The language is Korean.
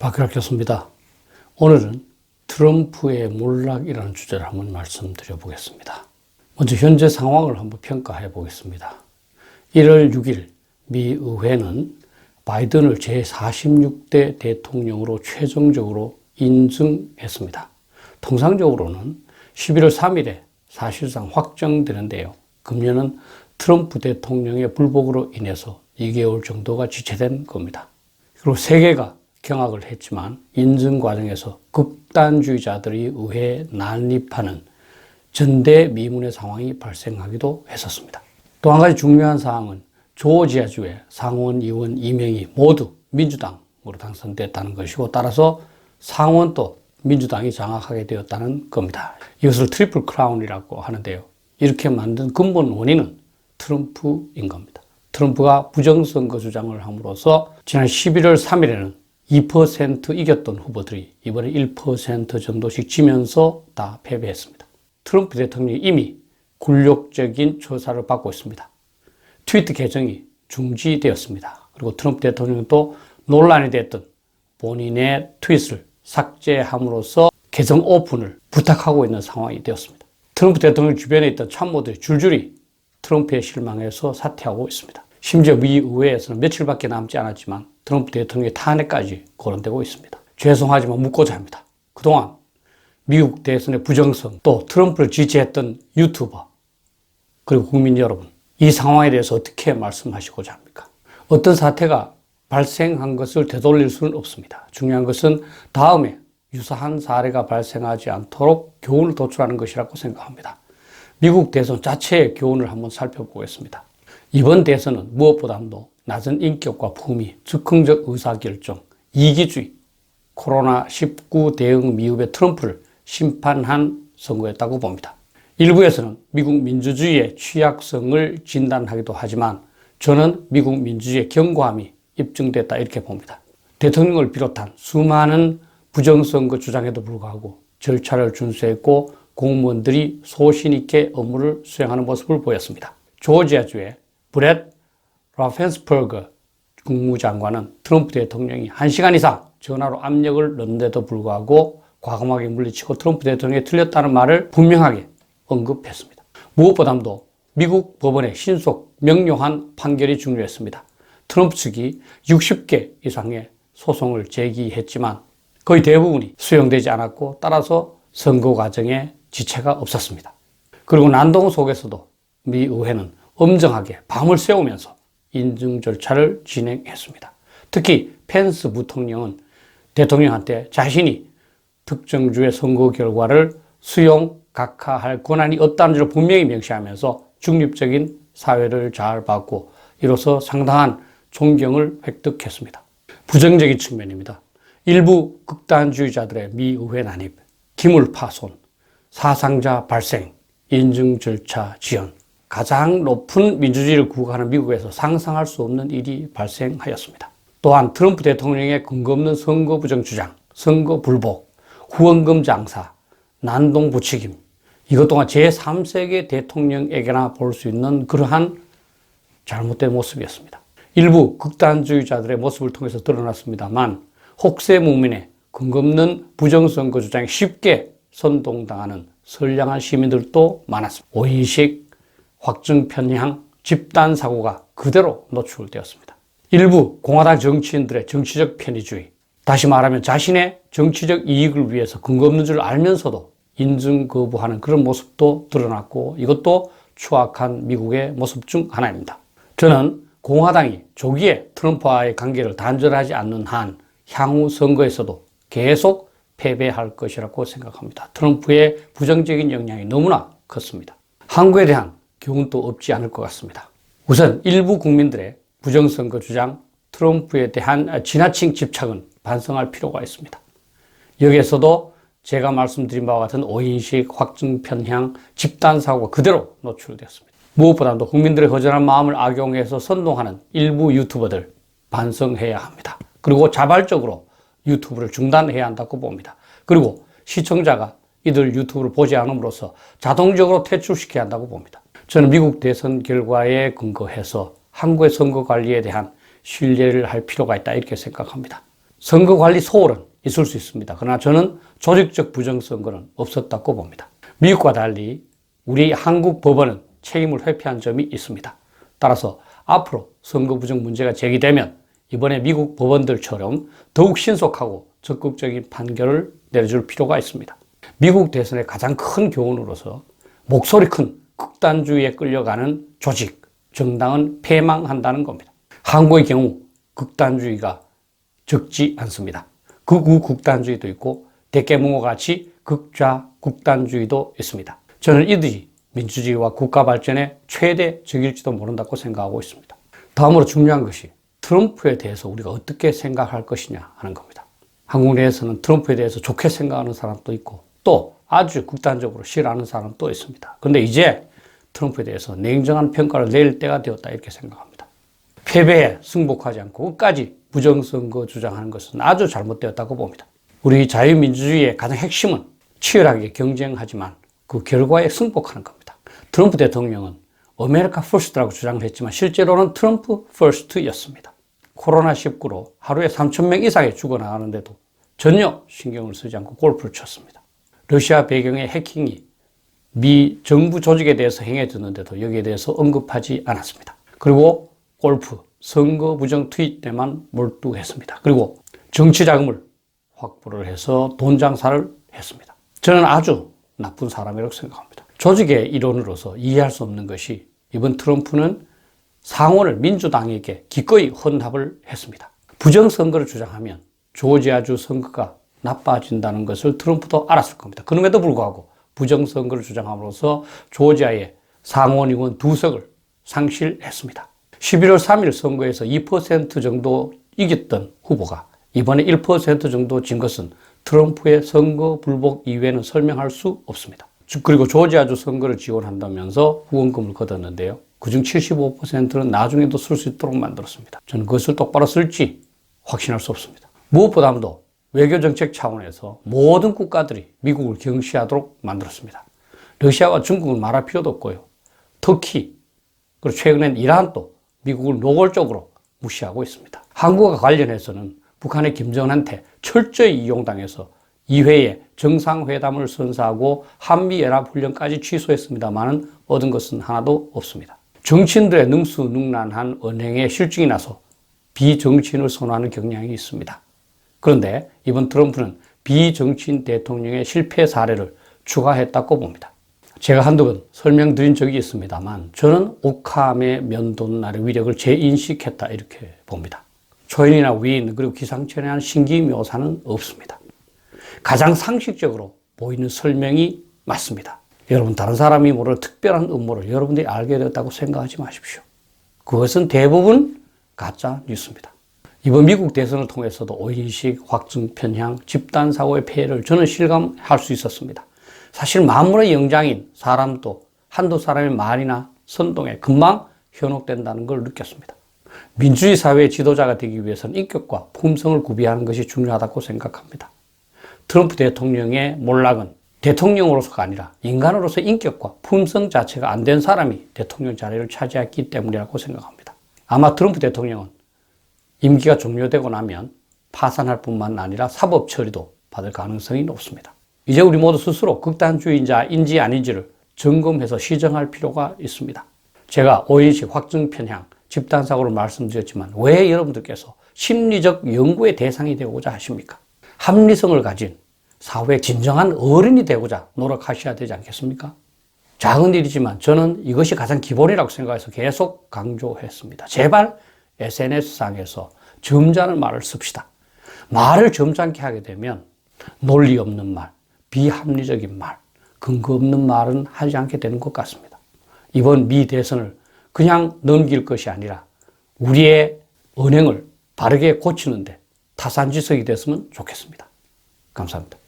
박규락 교수입니다. 오늘은 트럼프의 몰락이라는 주제를 한번 말씀드려 보겠습니다. 먼저 현재 상황을 한번 평가해 보겠습니다. 1월 6일 미 의회는 바이든을 제46대 대통령으로 최종적으로 인증했습니다. 통상적으로는 11월 3일에 사실상 확정되는데요. 금년은 트럼프 대통령의 불복으로 인해서 2개월 정도가 지체된 겁니다. 그리고 세계가 경악을 했지만 인증 과정에서 극단주의자들이 의회에 난립하는 전대미문의 상황이 발생하기도 했었습니다. 또 한 가지 중요한 사항은 조지아주의 상원 의원 2명이 모두 민주당으로 당선됐다는 것이고, 따라서 상원도 민주당이 장악하게 되었다는 겁니다. 이것을 트리플 크라운이라고 하는데요. 이렇게 만든 근본 원인은 트럼프인 겁니다. 트럼프가 부정선거 주장을 함으로써 지난 11월 3일에는 2% 이겼던 후보들이 이번에 1% 정도씩 지면서 다 패배했습니다. 트럼프 대통령이 이미 굴욕적인 조사를 받고 있습니다. 트위터 계정이 중지되었습니다. 그리고 트럼프 대통령은 또 논란이 됐던 본인의 트윗을 삭제함으로써 계정 오픈을 부탁하고 있는 상황이 되었습니다. 트럼프 대통령 주변에 있던 참모들이 줄줄이 트럼프에 실망해서 사퇴하고 있습니다. 심지어 미 의회에서는 며칠밖에 남지 않았지만 트럼프 대통령의 탄핵까지 거론되고 있습니다. 죄송하지만 묻고자 합니다. 그동안 미국 대선의 부정성, 또 트럼프를 지지했던 유튜버, 그리고 국민 여러분, 이 상황에 대해서 어떻게 말씀하시고자 합니까? 어떤 사태가 발생한 것을 되돌릴 수는 없습니다. 중요한 것은 다음에 유사한 사례가 발생하지 않도록 교훈을 도출하는 것이라고 생각합니다. 미국 대선 자체의 교훈을 한번 살펴보겠습니다. 이번 대선은 무엇보다도 낮은 인격과 품위, 즉흥적 의사결정, 이기주의, 코로나19 대응 미흡의 트럼프를 심판한 선거였다고 봅니다. 일부에서는 미국 민주주의의 취약성을 진단하기도 하지만 저는 미국 민주주의의 견고함이 입증됐다 이렇게 봅니다. 대통령을 비롯한 수많은 부정선거 주장에도 불구하고 절차를 준수했고 공무원들이 소신 있게 업무를 수행하는 모습을 보였습니다. 조지아주의 브렛 라펜스버그 국무장관은 트럼프 대통령이 1시간 이상 전화로 압력을 넣는데도 불구하고 과감하게 물리치고 트럼프 대통령이 틀렸다는 말을 분명하게 언급했습니다. 무엇보다도 미국 법원의 신속 명료한 판결이 중요했습니다. 트럼프 측이 60개 이상의 소송을 제기했지만 거의 대부분이 수용되지 않았고, 따라서 선거 과정에 지체가 없었습니다. 그리고 난동 속에서도 미 의회는 엄정하게 밤을 새우면서 인증 절차를 진행했습니다. 특히 펜스 부통령은 대통령한테 자신이 특정 주의 선거 결과를 수용, 각하할 권한이 없다는 점을 분명히 명시하면서 중립적인 사회를 잘 받고 이로써 상당한 존경을 획득했습니다. 부정적인 측면입니다. 일부 극단주의자들의 미 의회 난입, 기물 파손, 사상자 발생, 인증 절차 지연, 가장 높은 민주주의를 구가하는 미국에서 상상할 수 없는 일이 발생하였습니다. 또한 트럼프 대통령의 근거 없는 선거 부정 주장, 선거 불복, 후원금 장사, 난동 부추김, 이것 또한 제3세계 대통령에게나 볼 수 있는 그러한 잘못된 모습이었습니다. 일부 극단주의자들의 모습을 통해서 드러났습니다만 혹세무민의 근거 없는 부정선거 주장에 쉽게 선동당하는 선량한 시민들도 많았습니다. 오인식, 확증 편향, 집단 사고가 그대로 노출되었습니다. 일부 공화당 정치인들의 정치적 편의주의, 다시 말하면 자신의 정치적 이익을 위해서 근거 없는 줄 알면서도 인증 거부하는 그런 모습도 드러났고, 이것도 추악한 미국의 모습 중 하나입니다. 저는 공화당이 조기에 트럼프와의 관계를 단절하지 않는 한 향후 선거에서도 계속 패배할 것이라고 생각합니다. 트럼프의 부정적인 영향이 너무나 컸습니다. 한국에 대한 교훈도 없지 않을 것 같습니다. 우선 일부 국민들의 부정선거 주장, 트럼프에 대한 지나친 집착은 반성할 필요가 있습니다. 여기에서도 제가 말씀드린 바와 같은 오인식, 확증 편향, 집단 사고가 그대로 노출되었습니다. 무엇보다도 국민들의 허전한 마음을 악용해서 선동하는 일부 유튜버들 반성해야 합니다. 그리고 자발적으로 유튜브를 중단해야 한다고 봅니다. 그리고 시청자가 이들 유튜브를 보지 않음으로써 자동적으로 퇴출시켜야 한다고 봅니다. 저는 미국 대선 결과에 근거해서 한국의 선거 관리에 대한 신뢰를 할 필요가 있다 이렇게 생각합니다. 선거관리 소홀은 있을 수 있습니다. 그러나 저는 조직적 부정선거는 없었다고 봅니다. 미국과 달리 우리 한국 법원은 책임을 회피한 점이 있습니다. 따라서 앞으로 선거 부정 문제가 제기되면 이번에 미국 법원들처럼 더욱 신속하고 적극적인 판결을 내려줄 필요가 있습니다. 미국 대선의 가장 큰 교훈으로서 목소리 큰 극단주의에 끌려가는 조직, 정당은 패망한다는 겁니다. 한국의 경우 극단주의가 적지 않습니다. 극우 극단주의도 있고 대깨문과 같이 극좌 극단주의도 있습니다. 저는 이들이 민주주의와 국가 발전의 최대 적일지도 모른다고 생각하고 있습니다. 다음으로 중요한 것이 트럼프에 대해서 우리가 어떻게 생각할 것이냐 하는 겁니다. 한국 내에서는 트럼프에 대해서 좋게 생각하는 사람도 있고 또 아주 극단적으로 싫어하는 사람도 있습니다. 그런데 이제 트럼프에 대해서 냉정한 평가를 내릴 때가 되었다 이렇게 생각합니다. 패배에 승복하지 않고 끝까지 부정선거 주장하는 것은 아주 잘못되었다고 봅니다. 우리 자유민주주의의 가장 핵심은 치열하게 경쟁하지만 그 결과에 승복하는 겁니다. 트럼프 대통령은 아메리카 퍼스트라고 주장을 했지만 실제로는 트럼프 퍼스트였습니다. 코로나19로 하루에 3,000명 이상이 죽어나가는데도 전혀 신경을 쓰지 않고 골프를 쳤습니다. 러시아 배경의 해킹이 미 정부 조직에 대해서 행해졌는데도 여기에 대해서 언급하지 않았습니다. 그리고 골프, 선거 부정 트윗 때만 몰두했습니다. 그리고 정치 자금을 확보를 해서 돈 장사를 했습니다. 저는 아주 나쁜 사람이라고 생각합니다. 조직의 일원으로서 이해할 수 없는 것이 이번 트럼프는 상원을 민주당에게 기꺼이 헌납을 했습니다. 부정선거를 주장하면 조지아주 선거가 나빠진다는 것을 트럼프도 알았을 겁니다. 그럼에도 불구하고 부정선거를 주장함으로써 조지아의 상원 의원 2석을 상실했습니다. 11월 3일 선거에서 2% 정도 이겼던 후보가 이번에 1% 정도 진 것은 트럼프의 선거 불복 이외에는 설명할 수 없습니다. 그리고 조지아주 선거를 지원한다면서 후원금을 걷었는데요. 그중 75%는 나중에도 쓸 수 있도록 만들었습니다. 저는 그것을 똑바로 쓸지 확신할 수 없습니다. 무엇보다도 외교정책 차원에서 모든 국가들이 미국을 경시하도록 만들었습니다. 러시아와 중국은 말할 필요도 없고요. 터키, 그리고 최근엔 이란도 미국을 노골적으로 무시하고 있습니다. 한국과 관련해서는 북한의 김정은한테 철저히 이용당해서 2회에 정상회담을 선사하고 한미연합훈련까지 취소했습니다만 얻은 것은 하나도 없습니다. 정치인들의 능수능란한 언행에 실증이 나서 비정치인을 선호하는 경향이 있습니다. 그런데 이번 트럼프는 비정치인 대통령의 실패 사례를 추가했다고 봅니다. 제가 한두 번 설명드린 적이 있습니다만 저는 오캄의 면도날의 위력을 재인식했다 이렇게 봅니다. 초인이나 위인 그리고 기상천외 한 신기 묘사는 없습니다. 가장 상식적으로 보이는 설명이 맞습니다. 여러분 다른 사람이 모르는 특별한 음모를 여러분들이 알게 되었다고 생각하지 마십시오. 그것은 대부분 가짜 뉴스입니다. 이번 미국 대선을 통해서도 오인식, 확증 편향, 집단사고의 폐해를 저는 실감할 수 있었습니다. 사실 만물의 영장인 사람도 한두 사람의 말이나 선동에 금방 현혹된다는 걸 느꼈습니다. 민주주의 사회의 지도자가 되기 위해서는 인격과 품성을 구비하는 것이 중요하다고 생각합니다. 트럼프 대통령의 몰락은 대통령으로서가 아니라 인간으로서 인격과 품성 자체가 안 된 사람이 대통령 자리를 차지했기 때문이라고 생각합니다. 아마 트럼프 대통령은 임기가 종료되고 나면 파산할 뿐만 아니라 사법 처리도 받을 가능성이 높습니다. 이제 우리 모두 스스로 극단주의자인지 아닌지를 점검해서 시정할 필요가 있습니다. 제가 오인식, 확증 편향, 집단사고를 말씀드렸지만 왜 여러분들께서 심리적 연구의 대상이 되고자 하십니까? 합리성을 가진 사회의 진정한 어른이 되고자 노력하셔야 되지 않겠습니까? 작은 일이지만 저는 이것이 가장 기본이라고 생각해서 계속 강조했습니다. 제발 SNS상에서 점잖은 말을 씁시다. 말을 점잖게 하게 되면 논리 없는 말, 비합리적인 말, 근거 없는 말은 하지 않게 되는 것 같습니다. 이번 미 대선을 그냥 넘길 것이 아니라 우리의 언행을 바르게 고치는데 타산지석이 됐으면 좋겠습니다. 감사합니다.